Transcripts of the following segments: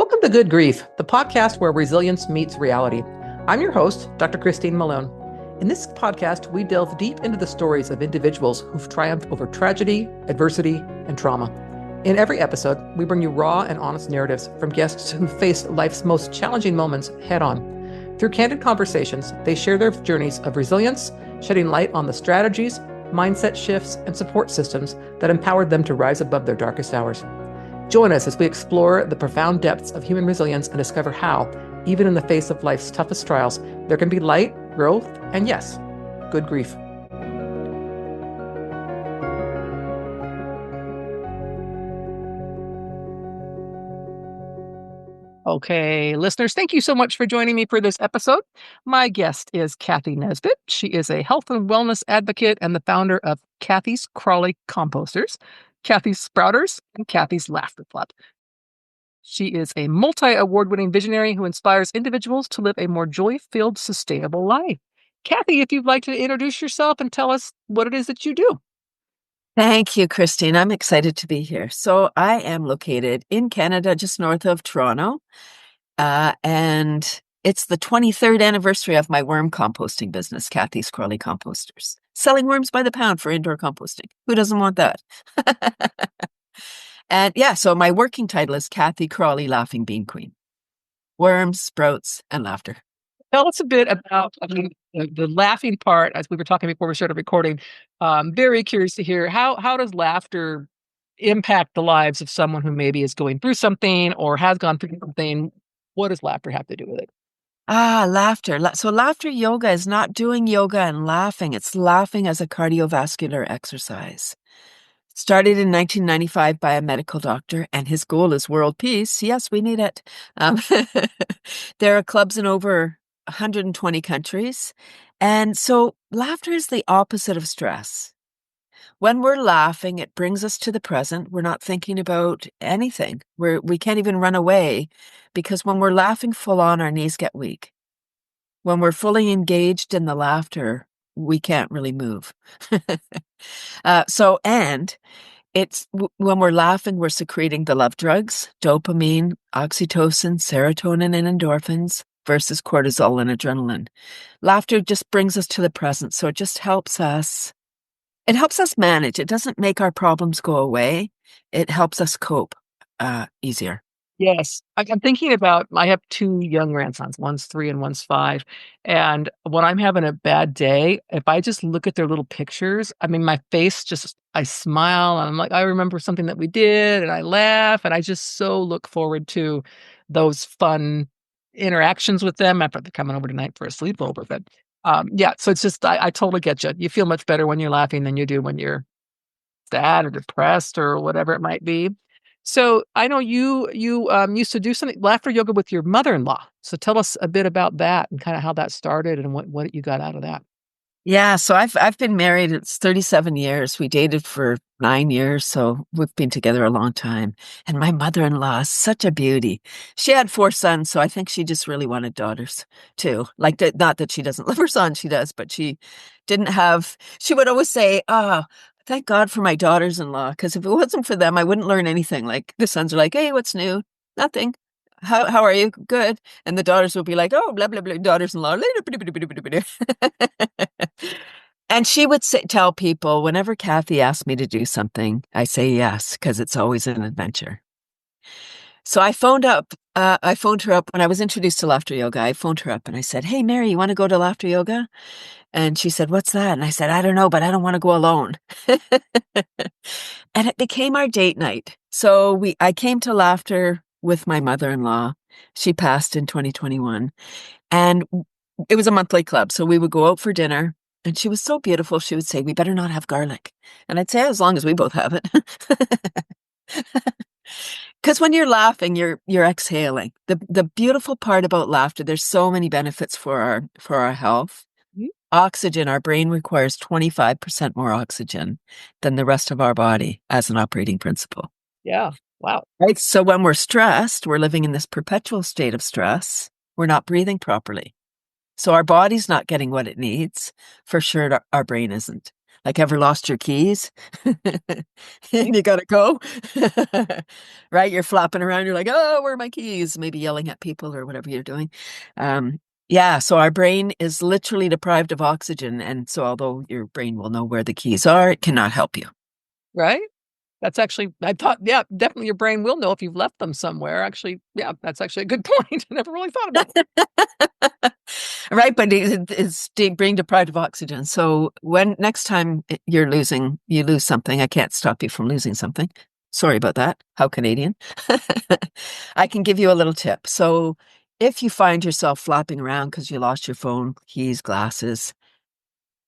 Welcome to Good Grief, the podcast where resilience meets reality. I'm your host, Dr. Christine Malone. In this podcast, we delve deep into the stories of individuals who've triumphed over tragedy, adversity, and trauma. In every episode, we bring you raw and honest narratives from guests who faced life's most challenging moments head on. Through candid conversations, they share their journeys of resilience, shedding light on the strategies, mindset shifts, and support systems that empowered them to rise above their darkest hours. Join us as we explore the profound depths of human resilience and discover how, even in the face of life's toughest trials, there can be light, growth, and yes, good grief. Okay, listeners, thank you so much for joining me for this episode. My guest is Cathy Nesbitt. She is a health and wellness advocate and the founder of Cathy's Crawley Composters, Cathy's Sprouters, and Cathy's Laughter Club. She is a multi-award-winning visionary who inspires individuals to live a more joy-filled, sustainable life. Cathy, if you'd like to introduce yourself and tell us what it is that you do. Thank you, Christine. I'm excited to be here. So I am located in Canada, just north of Toronto, and it's the 23rd anniversary of my worm composting business, Cathy's Crawley Composters. Selling worms by the pound for indoor composting. Who doesn't want that? And yeah, so my working title is Cathy Crawley Laughing Bean Queen. Worms, sprouts, and laughter. Tell us a bit about the laughing part, as we were talking before we started recording. Very curious to hear how does laughter impact the lives of someone who maybe is going through something or has gone through something? What does laughter have to do with it? Laughter. So laughter yoga is not doing yoga and laughing. It's laughing as a cardiovascular exercise. Started in 1995 by a medical doctor, and his goal is world peace. Yes, we need it. There are clubs in over 120 countries. And so laughter is the opposite of stress. When we're laughing, it brings us to the present. We're not thinking about anything. We can't even run away because when we're laughing full on, our knees get weak. When we're fully engaged in the laughter, we can't really move. And it's when we're laughing, we're secreting the love drugs, dopamine, oxytocin, serotonin, and endorphins versus cortisol and adrenaline. Laughter just brings us to the present. So it just helps us. It helps us manage. It doesn't make our problems go away. It helps us cope easier. Yes. I'm thinking about, I have two young grandsons, one's 3 and one's 5. And when I'm having a bad day, if I just look at their little pictures, I mean, my face I smile and I'm like, I remember something that we did and I laugh. And I just so look forward to those fun interactions with them after they're coming over tonight for a sleepover. But yeah, so it's just, I totally get you. You feel much better when you're laughing than you do when you're sad or depressed or whatever it might be. So I know you used to do something laughter yoga with your mother-in-law. So tell us a bit about that and kind of how that started and what you got out of that. Yeah, so I've been married. It's 37 years. We dated for 9 years, so we've been together a long time. And my mother-in-law is such a beauty. She had 4 sons, so I think she just really wanted daughters too. Like not that she doesn't love her son, she does, but she didn't have. She would always say, "Oh, thank God for my daughters-in-law, because if it wasn't for them, I wouldn't learn anything." Like the sons are like, "Hey, what's new? Nothing. How are you? Good." And the daughters will be like, "Oh, blah blah blah." Daughters-in-law. And she would tell people, whenever Cathy asked me to do something, I say yes, because it's always an adventure. So I phoned her up when I was introduced to laughter yoga. I phoned her up and I said, "Hey, Mary, you want to go to laughter yoga?" And she said, "What's that?" And I said, "I don't know, but I don't want to go alone." And it became our date night. So I came to laughter with my mother-in-law. She passed in 2021. And it was a monthly club. So we would go out for dinner. And she was so beautiful. She would say, "We better not have garlic." And I'd say, "As long as we both have it." Because when you're laughing, you're exhaling. The beautiful part about laughter, there's so many benefits for our health. Mhm. Oxygen, our brain requires 25% more oxygen than the rest of our body as an operating principle. Yeah. Wow. Right. So when we're stressed, we're living in this perpetual state of stress. We're not breathing properly. So our body's not getting what it needs. For sure, our brain isn't. Like, ever lost your keys? And you gotta go. Right? You're flopping around, you're like, oh, where are my keys? Maybe yelling at people or whatever you're doing. Um, yeah, so our brain is literally deprived of oxygen. And so although your brain will know where the keys are, it cannot help you. Right? That's actually, I thought, yeah, definitely your brain will know if you've left them somewhere. Actually, yeah, that's actually a good point. I never really thought about Right, but it's being deprived of oxygen. So when next time you lose something, I can't stop you from losing something. Sorry about that. How Canadian. I can give you a little tip. So if you find yourself flopping around because you lost your phone, keys, glasses,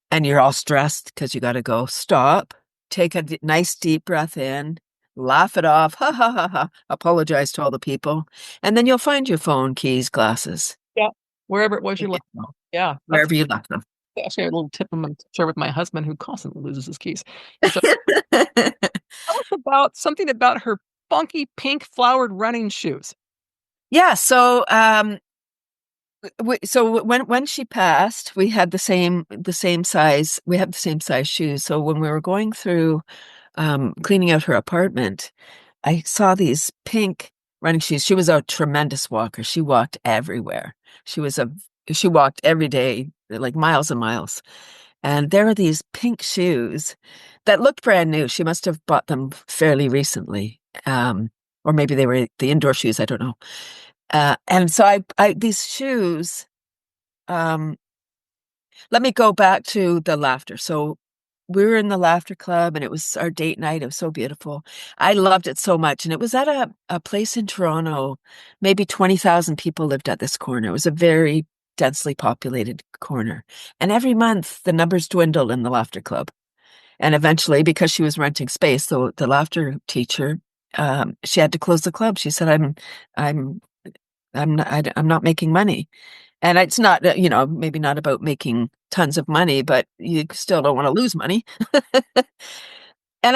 and you're all stressed because you got to go, stop, take a nice deep breath in, laugh it off, ha ha ha ha, apologize to all the people, and then you'll find your phone, keys, glasses, yeah, wherever it was you left. Yeah, that's wherever you left them. actually a little tip I'm going to share with my husband who constantly loses his keys. So tell us about something about her funky pink flowered running shoes. Yeah, so when she passed, we had the same size. We had the same size shoes. So when we were going through cleaning out her apartment, I saw these pink running shoes. She was a tremendous walker. She walked everywhere. She was a she walked every day, like miles and miles. And there were these pink shoes that looked brand new. She must have bought them fairly recently. Or maybe they were the indoor shoes, I don't know. And so these shoes, um, let me go back to the laughter. So we were in the laughter club and it was our date night. It was so beautiful. I loved it so much. And it was at a place in Toronto. Maybe 20,000 people lived at this corner. It was a very densely populated corner. And every month the numbers dwindled in the laughter club. And eventually, because she was renting space, the laughter teacher, she had to close the club. She said, I'm, I'm not making money. And it's not, maybe not about making tons of money, but you still don't want to lose money. And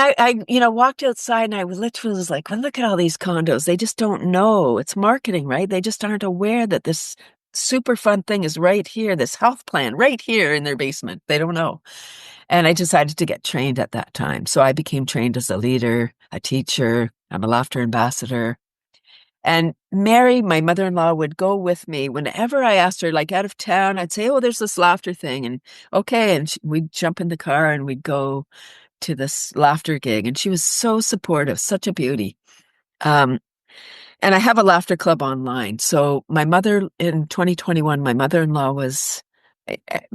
walked outside and I was literally was like, well, look at all these condos. They just don't know. It's marketing, right? They just aren't aware that this super fun thing is right here, this health plan right here in their basement. They don't know. And I decided to get trained at that time. So I became trained as a leader, a teacher. I'm a laughter ambassador. And Mary, my mother-in-law, would go with me whenever I asked her, like out of town, I'd say, oh, there's this laughter thing. And okay. And we'd jump in the car and we'd go to this laughter gig. And she was so supportive, such a beauty. Um, and I have a laughter club online. So my mother in 2021, my mother-in-law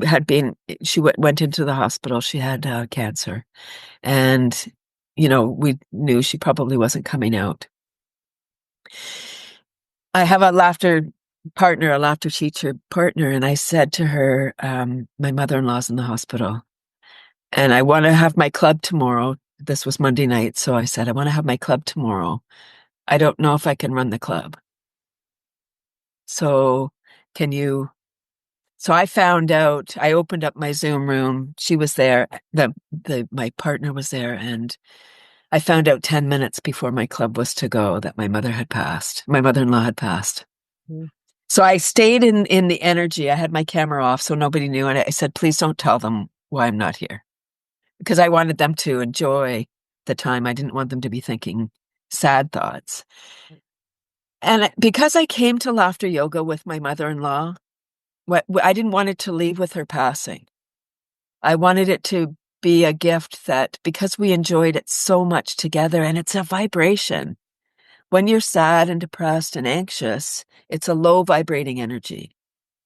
had been, she went into the hospital. She had cancer. And, we knew she probably wasn't coming out. I have a laughter partner, a laughter teacher partner, and I said to her, my mother-in-law's in the hospital, and I want to have my club tomorrow. This was Monday night, so I said, I want to have my club tomorrow. I don't know if I can run the club. So can you? So I found out, I opened up my Zoom room. She was there, my partner was there, and I found out 10 minutes before my club was to go that my mother had passed. My mother-in-law had passed. Mhm. So I stayed in the energy. I had my camera off so nobody knew. And I said, please don't tell them why I'm not here. Because I wanted them to enjoy the time. I didn't want them to be thinking sad thoughts. And because I came to laughter yoga with my mother-in-law, I didn't want it to leave with her passing. I wanted it to be a gift that because we enjoyed it so much together, and it's a vibration. When you're sad and depressed and anxious, it's a low vibrating energy.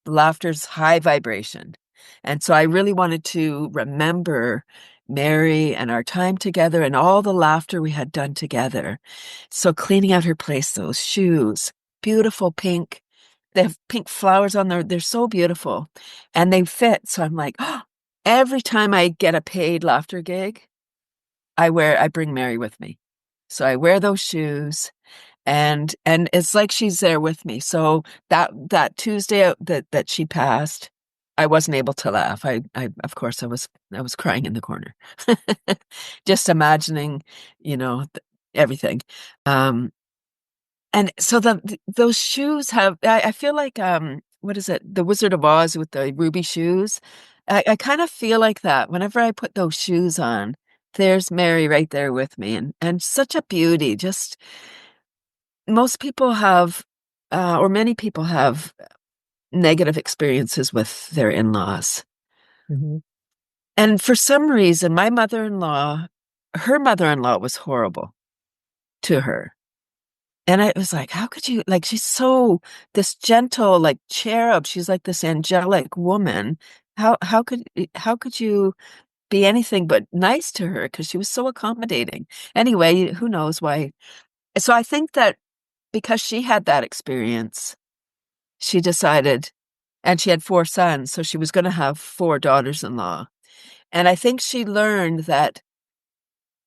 Laughter's high vibration. And so I really wanted to remember Mary and our time together and all the laughter we had done together. So cleaning out her place, those shoes, beautiful pink. They have pink flowers on there. They're so beautiful and they fit. So I'm like, oh, every time I get a paid laughter gig, I bring Mary with me. So I wear those shoes and it's like she's there with me. So that Tuesday that she passed, I wasn't able to laugh. I of course I was crying in the corner, just imagining, everything. Um, and so those shoes have. I feel like what is it? The Wizard of Oz with the ruby shoes. I kind of feel like that whenever I put those shoes on. There's Mary right there with me, and such a beauty. Just most people have, or many people have negative experiences with their in-laws. Mm-hmm. And for some reason, my mother-in-law, her mother-in-law was horrible to her. And I was like, how could you, like, she's so, this gentle, like cherub. She's like this angelic woman. How could you be anything but nice to her? Because she was so accommodating. Anyway, who knows why? So I think that because she had that experience, she decided, and she had four sons, so she was going to have four daughters-in-law. And I think she learned that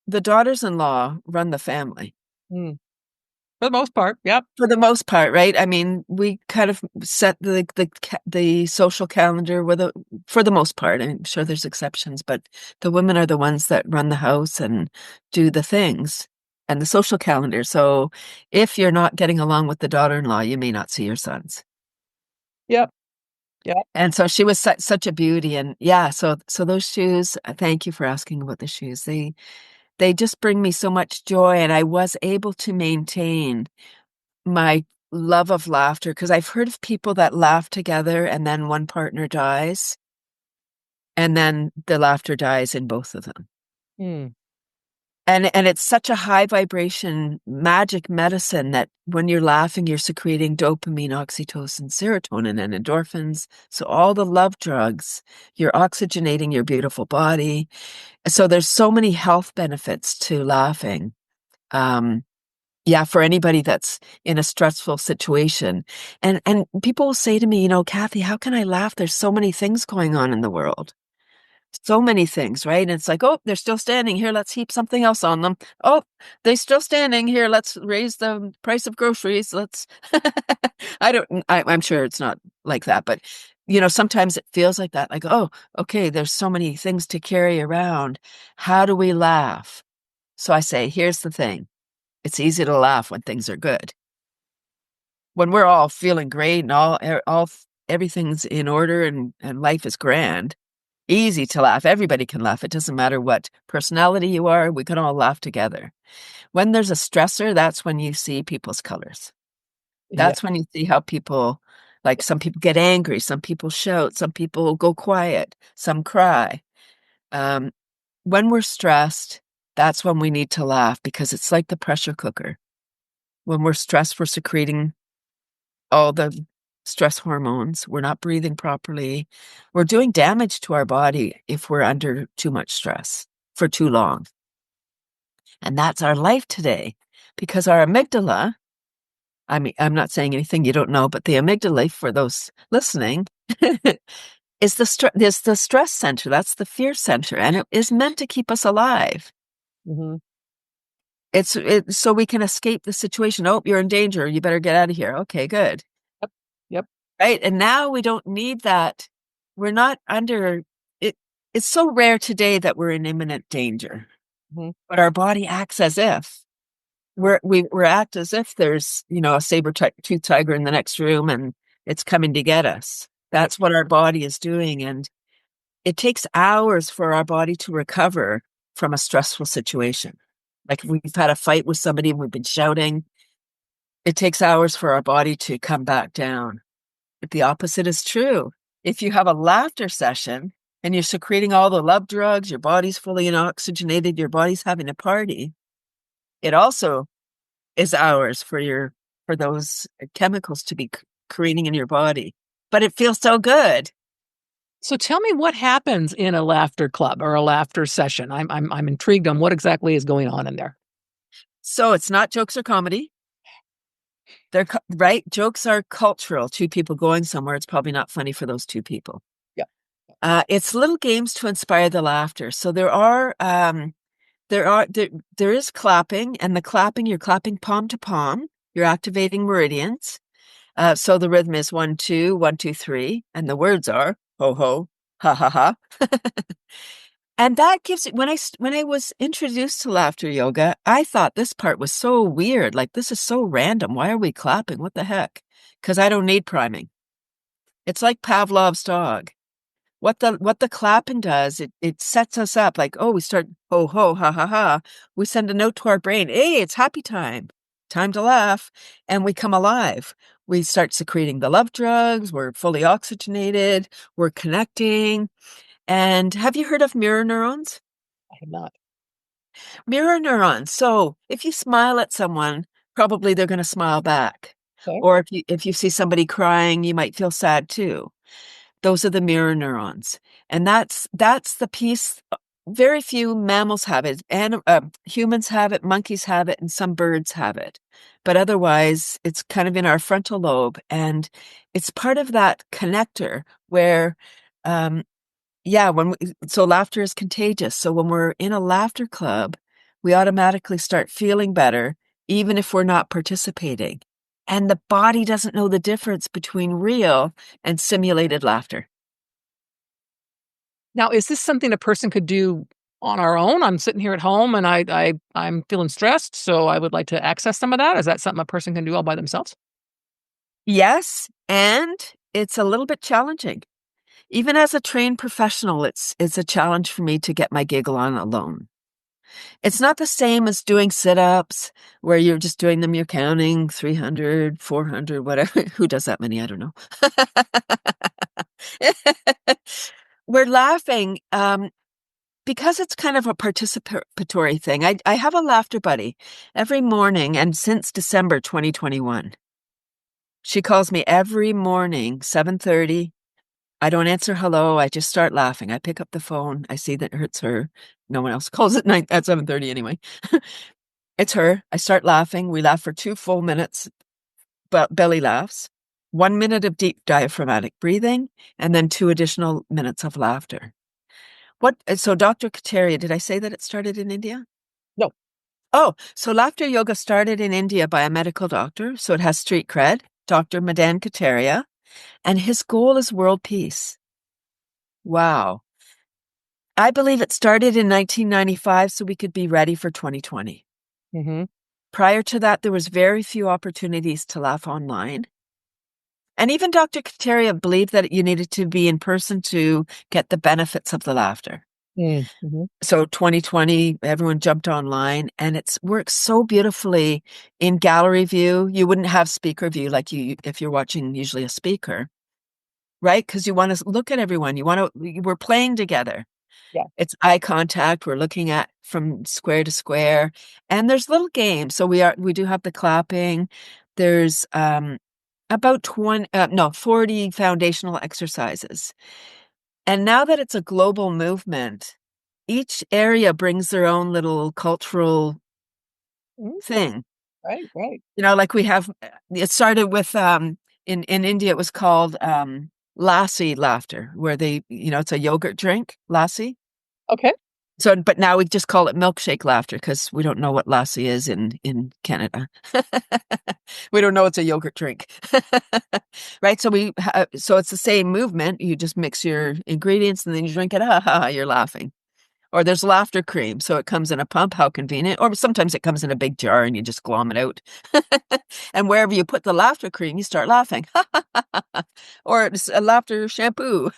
the daughters-in-law run the family. Mm. For the most part, yep. For the most part, right? I mean, we kind of set the social calendar for the most part. I'm sure there's exceptions, but the women are the ones that run the house and do the things and the social calendar. So if you're not getting along with the daughter-in-law, you may not see your sons. Yep. Yep. And so she was such a beauty. And yeah, so those shoes, thank you for asking about the shoes. They just bring me so much joy, and I was able to maintain my love of laughter, because I've heard of people that laugh together and then one partner dies, and then the laughter dies in both of them. Mm. And it's such a high vibration magic medicine that when you're laughing, you're secreting dopamine, oxytocin, serotonin, and endorphins. So all the love drugs, you're oxygenating your beautiful body. So there's so many health benefits to laughing. Yeah, for anybody that's in a stressful situation. And people will say to me, Cathy, how can I laugh? There's so many things going on in the world. So many things, right? And it's like, oh, they're still standing here. Let's heap something else on them. Oh, they're still standing here. Let's raise the price of groceries. I'm sure it's not like that, but sometimes it feels like that. Like, oh, okay, there's so many things to carry around. How do we laugh? So I say, here's the thing. It's easy to laugh when things are good. When we're all feeling great and everything's in order and life is grand, easy to laugh. Everybody can laugh. It doesn't matter what personality you are. We can all laugh together. When there's a stressor, that's when you see people's colors. Yeah. That's when you see how people, like some people get angry, some people shout, some people go quiet, some cry. Um, when we're stressed, that's when we need to laugh, because it's like the pressure cooker. When we're stressed, we're secreting all the stress hormones. We're not breathing properly. We're doing damage to our body if we're under too much stress for too long. And that's our life today, because our amygdala, I mean, I'm not saying anything you don't know, but the amygdala, for those listening, is the stress center. That's the fear center, and it is meant to keep us alive. Mm-hmm. It's so we can escape the situation. Oh, you're in danger. You better get out of here. Okay, good. Yep. Yep. Right. And now we don't need that. We're not under it. It's so rare today that we're in imminent danger, Mm-hmm. but our body acts as if we act as if there's, a saber-toothed tiger in the next room and it's coming to get us. That's what our body is doing. And it takes hours for our body to recover from a stressful situation. Like if we've had a fight with somebody and we've been shouting, it takes hours for our body to come back down. But the opposite is true. If you have a laughter session and you're secreting all the love drugs, your body's fully oxygenated, your body's having a party, it also is hours for those chemicals to be creating in your body. But it feels so good. So tell me what happens in a laughter club or a laughter session. I'm intrigued on what exactly is going on in there. So it's not jokes or comedy. They're right. Jokes are cultural. Two people going somewhere. It's probably not funny for those two people. Yeah. It's little games to inspire the laughter. So there is clapping, and the clapping, you're clapping palm to palm. You're activating meridians. So the rhythm is 1, 2, 1, 2, 3, and the words are ho ho, ha ha ha. And that gives it, when I was introduced to laughter yoga, I thought this part was so weird. Like, this is so random. Why are we clapping? What the heck? Because I don't need priming. It's like Pavlov's dog. What the clapping does, it sets us up like, oh, we start ho ho ha ha ha. We send a note to our brain, hey, it's happy time. Time to laugh. And we come alive. We start secreting the love drugs, we're fully oxygenated, we're connecting. And have you heard of mirror neurons? I have not. Mirror neurons. So if you smile at someone, probably they're going to smile back. Okay. Or if you see somebody crying, you might feel sad too. Those are the mirror neurons. And that's the piece. Very few mammals have it, and humans have it, monkeys have it, and some birds have it. But otherwise, it's kind of in our frontal lobe, and it's part of that connector where, um, yeah, so laughter is contagious. So when we're in a laughter club, we automatically start feeling better, even if we're not participating. And the body doesn't know the difference between real and simulated laughter. Now, is this something a person could do on our own? I'm sitting here at home and I'm feeling stressed, so I would like to access some of that. Is that something a person can do all by themselves? Yes, and it's a little bit challenging. Even as a trained professional, it's a challenge for me to get my giggle on alone. It's not the same as doing sit-ups where you're just doing them, you're counting 300, 400, whatever. Who does that many? I don't know. We're laughing because it's kind of a participatory thing. I have a laughter buddy every morning and since December 2021. She calls me every morning, 7:30. I don't answer hello. I just start laughing. I pick up the phone. I see that it's her. No one else calls at night at 7:30 anyway. It's her. I start laughing. We laugh for 2 full minutes, but belly laughs. 1 minute of deep diaphragmatic breathing, and then 2 additional minutes of laughter. So Dr. Kateria, did I say that it started in India? No. Oh, so laughter yoga started in India by a medical doctor, so it has street cred, Dr. Madan Kateria, and his goal is world peace. Wow. I believe it started in 1995 so we could be ready for 2020. Mm-hmm. Prior to that, there was very few opportunities to laugh online. And even Dr. Kateria believed that you needed to be in person to get the benefits of the laughter. Mm-hmm. So 2020, everyone jumped online and it works so beautifully in gallery view. You wouldn't have speaker view like if you're watching usually a speaker, right? Because you want to look at everyone. We're playing together. Yeah. It's eye contact. We're looking at from square to square, and there's little games. So we do have the clapping. There's about 40 foundational exercises. And now that it's a global movement, each area brings their own little cultural Mm. thing. Right, right. Like we have, it started with, in India, it was called lassi laughter, where it's a yogurt drink, lassi. Okay. So, but now we just call it milkshake laughter because we don't know what lassi is in Canada. We don't know it's a yogurt drink, right? So it's the same movement. You just mix your ingredients and then you drink it. Ha ha! You're laughing. Or there's laughter cream, so it comes in a pump. How convenient! Or sometimes it comes in a big jar and you just glom it out. And wherever you put the laughter cream, you start laughing. Or it's a laughter shampoo.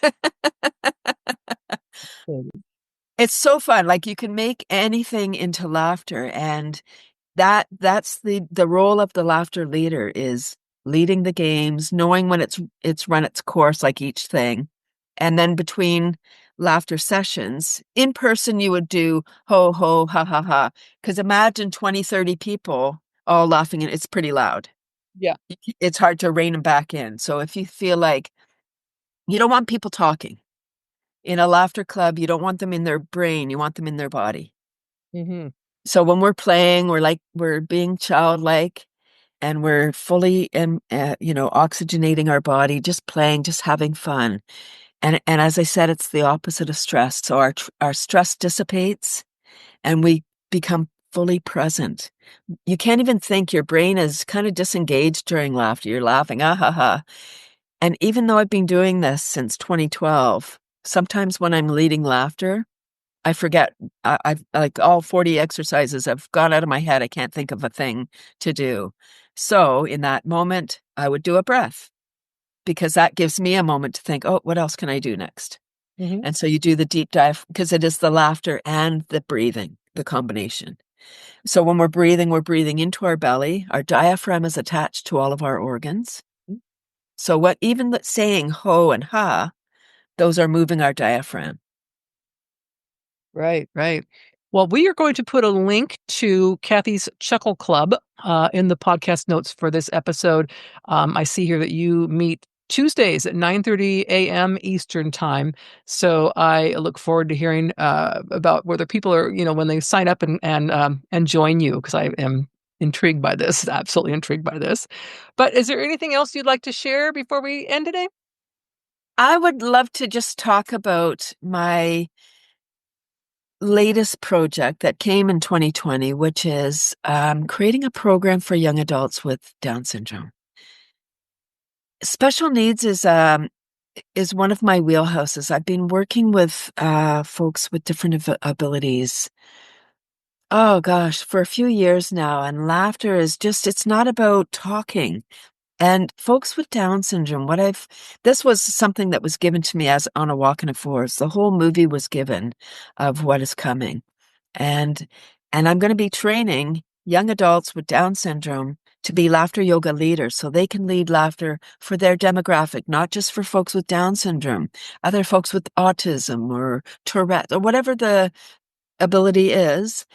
It's so fun. Like you can make anything into laughter, and that's the role of the laughter leader is leading the games, knowing when it's run its course, like each thing. And then between laughter sessions, in person you would do ho ho ha ha ha. Because imagine 20, 30 people all laughing and it's pretty loud. Yeah. It's hard to rein them back in. So if you feel like you don't want people talking in a laughter club, you don't want them in their brain, you want them in their body. Mm-hmm. So when we're playing, we're being childlike and we're fully oxygenating our body, just playing, just having fun. And as I said, it's the opposite of stress. So our stress dissipates and we become fully present. You can't even think. Your brain is kind of disengaged during laughter. You're laughing, ah ha ha. And even though I've been doing this since 2012, sometimes when I'm leading laughter, I forget. I've like all 40 exercises have gone out of my head. I can't think of a thing to do. So in that moment, I would do a breath because that gives me a moment to think, oh, what else can I do next? Mhm. And so you do the deep dive because it is the laughter and the breathing, the combination. So when we're breathing into our belly. Our diaphragm is attached to all of our organs. So what even saying ho and ha, those are moving our diaphragm. Right, right. Well, we are going to put a link to Cathy's Chuckle Club in the podcast notes for this episode. I see here that you meet Tuesdays at 9:30 a.m. Eastern time. So I look forward to hearing about whether people are, when they sign up and join you, because I am intrigued by this, absolutely intrigued by this. But is there anything else you'd like to share before we end today? I would love to just talk about my latest project that came in 2020, which is creating a program for young adults with Down syndrome. Special needs is one of my wheelhouses. I've been working with folks with different abilities. Oh gosh, for a few years now, and laughter is it's not about talking. And folks with Down syndrome, this was something that was given to me as on a walk in a forest. The whole movie was given of what is coming. And I'm going to be training young adults with Down syndrome to be laughter yoga leaders so they can lead laughter for their demographic, not just for folks with Down syndrome, other folks with autism or Tourette or whatever the ability is,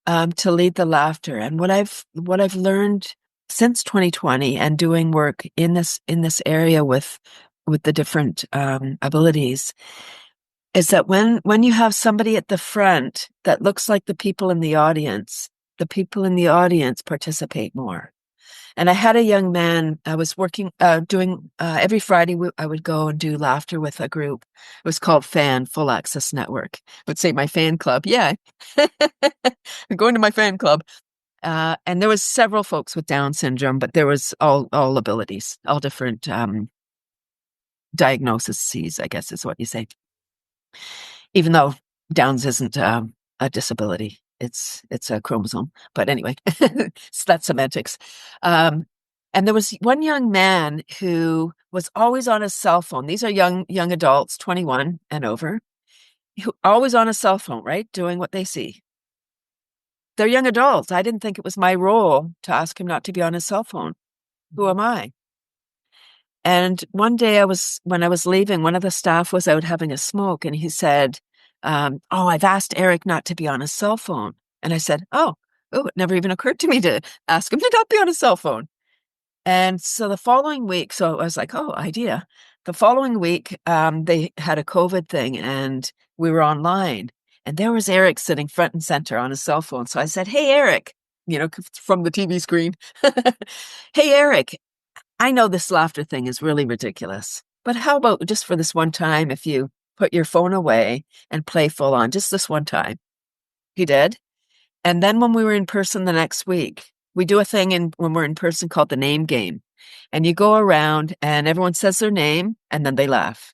to lead the laughter. And what I've learned since 2020 and doing work in this area with the different abilities is that when you have somebody at the front that looks like the people in the people in the audience participate more. And I had a young man, I was working, doing, every Friday I would go and do laughter with a group. It was called Full Access Network. I would say my fan club. Yeah. I'm going to my fan club. And there was several folks with Down syndrome, but there was all abilities, all different, diagnoses, I guess is what you say. Even though Downs isn't a disability, it's a chromosome. But anyway, that's semantics. And there was one young man who was always on his cell phone. These are young adults, 21 and over, who always on a cell phone, right, doing what they see. They're young adults. I didn't think it was my role to ask him not to be on his cell phone. Who am I? And one day when I was leaving, one of the staff was out having a smoke and he said, oh, I've asked Eric not to be on his cell phone. And I said, oh, it never even occurred to me to ask him to not be on his cell phone. And so the following week, so I was like, oh, idea. The following week, they had a COVID thing and we were online and there was Eric sitting front and center on his cell phone. So I said, hey, Eric, from the TV screen. Hey, Eric, I know this laughter thing is really ridiculous, but how about just for this one time, if you put your phone away and play full on, just this one time? He did. And then when we were in person the next week, we do a thing when we're in person called the name game. And you go around and everyone says their name and then they laugh.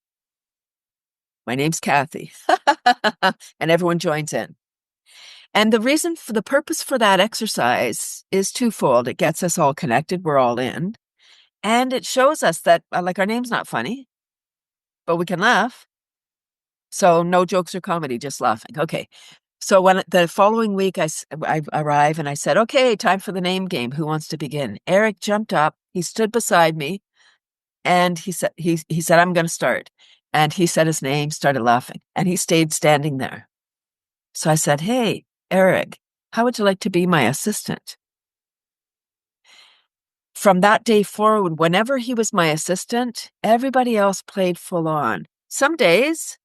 My name's Cathy. And everyone joins in. And the purpose for that exercise is twofold. It gets us all connected. We're all in. And it shows us that, like, our name's not funny, but we can laugh. So no jokes or comedy, just laughing. Okay. So when the following week I arrive and I said, okay, time for the name game. Who wants to begin? Eric jumped up. He stood beside me and he said, I'm going to start. And he said his name, started laughing, and he stayed standing there. So I said, hey, Eric, how would you like to be my assistant? From that day forward, whenever he was my assistant, everybody else played full on. Some days,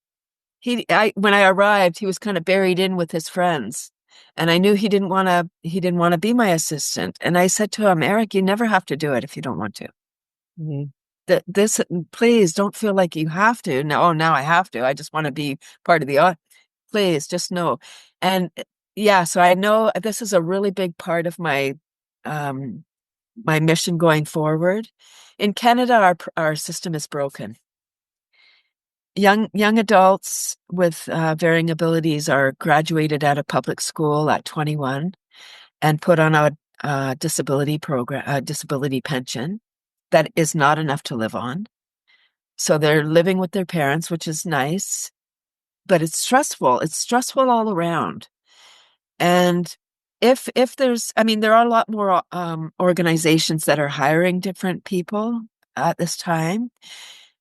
when I arrived, he was kind of buried in with his friends, and I knew he didn't want to be my assistant. And I said to him, Eric, you never have to do it if you don't want to. Mm-hmm. Please don't feel like you have to. Now I have to. I just want to be part of the. Please just know. And yeah, so I know this is a really big part of my my mission going forward. In Canada, our system is broken. Young adults with varying abilities are graduated out of public school at 21 and put on a disability program, a disability pension that is not enough to live on. So they're living with their parents, which is nice. but it's stressful. It's stressful all around. And if there's, I mean, there are a lot more organizations that are hiring different people at this time.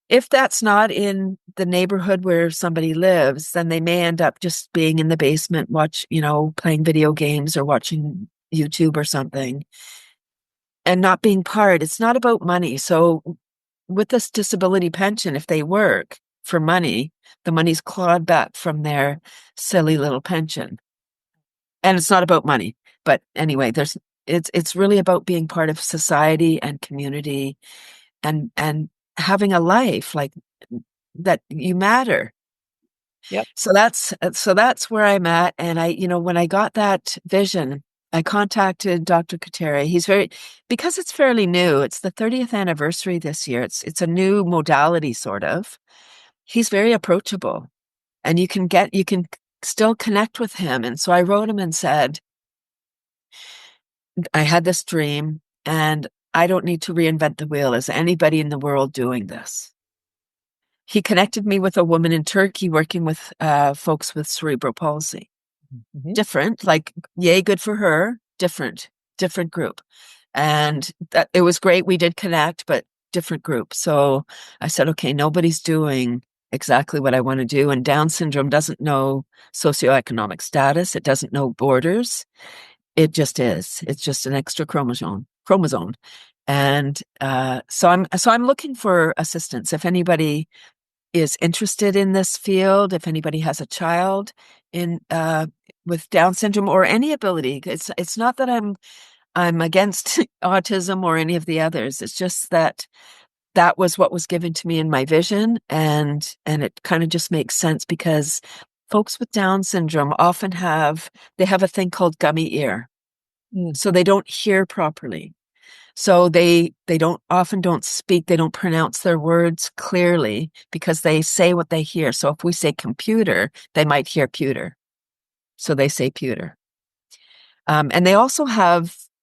If that's not in the neighborhood where somebody lives, then they may end up just being in the basement, playing video games or watching YouTube or something, and not being part. It's not about money. So with this disability pension, if they work for money, the money's clawed back from their silly little pension. And it's not about money. But anyway, it's really about being part of society and community and having a life like that. You matter. Yep. So that's where I'm at. And when I got that vision, I contacted Dr. Kateri. Because it's fairly new. It's the 30th anniversary this year. It's a new modality, sort of. He's very approachable, and you can still connect with him. And so I wrote him and said, I had this dream, and I don't need to reinvent the wheel. Is anybody in the world doing this? He connected me with a woman in Turkey working with folks with cerebral palsy. Mm-hmm. Different, like, yay, good for her. Different group. And it was great. We did connect, but different group. So I said, okay, nobody's doing exactly what I want to do. And Down syndrome doesn't know socioeconomic status. It doesn't know borders. It just is. It's just an extra chromosome. And so I'm looking for assistance. If anybody is interested in this field, if anybody has a child with Down syndrome or any ability, it's not that I'm against autism or any of the others. It's just that was what was given to me in my vision, and it kind of just makes sense because folks with Down syndrome often have a thing called gummy ear. So they don't hear properly. So they often don't speak, they don't pronounce their words clearly because they say what they hear. So if we say computer, they might hear pewter. So they say pewter. And they also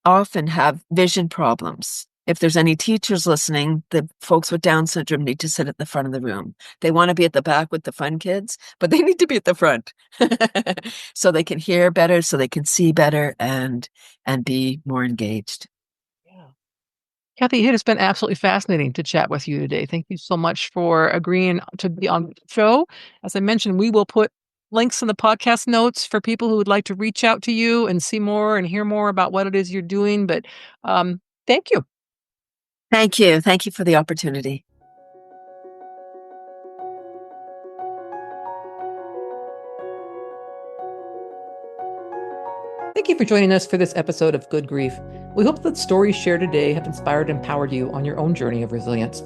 often have vision problems. If there's any teachers listening, the folks with Down syndrome need to sit at the front of the room. They want to be at the back with the fun kids, but they need to be at the front so they can hear better, so they can see better and be more engaged. Cathy, it has been absolutely fascinating to chat with you today. Thank you so much for agreeing to be on the show. As I mentioned, we will put links in the podcast notes for people who would like to reach out to you and see more and hear more about what it is you're doing. But thank you. Thank you. Thank you for the opportunity. Thank you for joining us for this episode of Good Grief. We hope that stories shared today have inspired and empowered you on your own journey of resilience.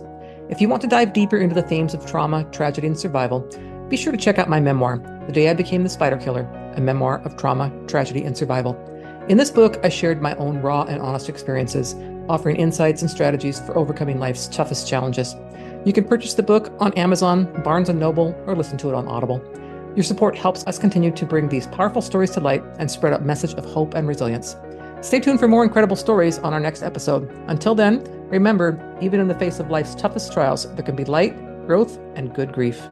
If you want to dive deeper into the themes of trauma, tragedy, and survival, be sure to check out my memoir, The Day I Became the Spider Killer, a memoir of trauma, tragedy, and survival. In this book, I shared my own raw and honest experiences, offering insights and strategies for overcoming life's toughest challenges. You can purchase the book on Amazon, Barnes & Noble, or listen to it on Audible. Your support helps us continue to bring these powerful stories to light and spread a message of hope and resilience. Stay tuned for more incredible stories on our next episode. Until then, remember, even in the face of life's toughest trials, there can be light, growth, and good grief.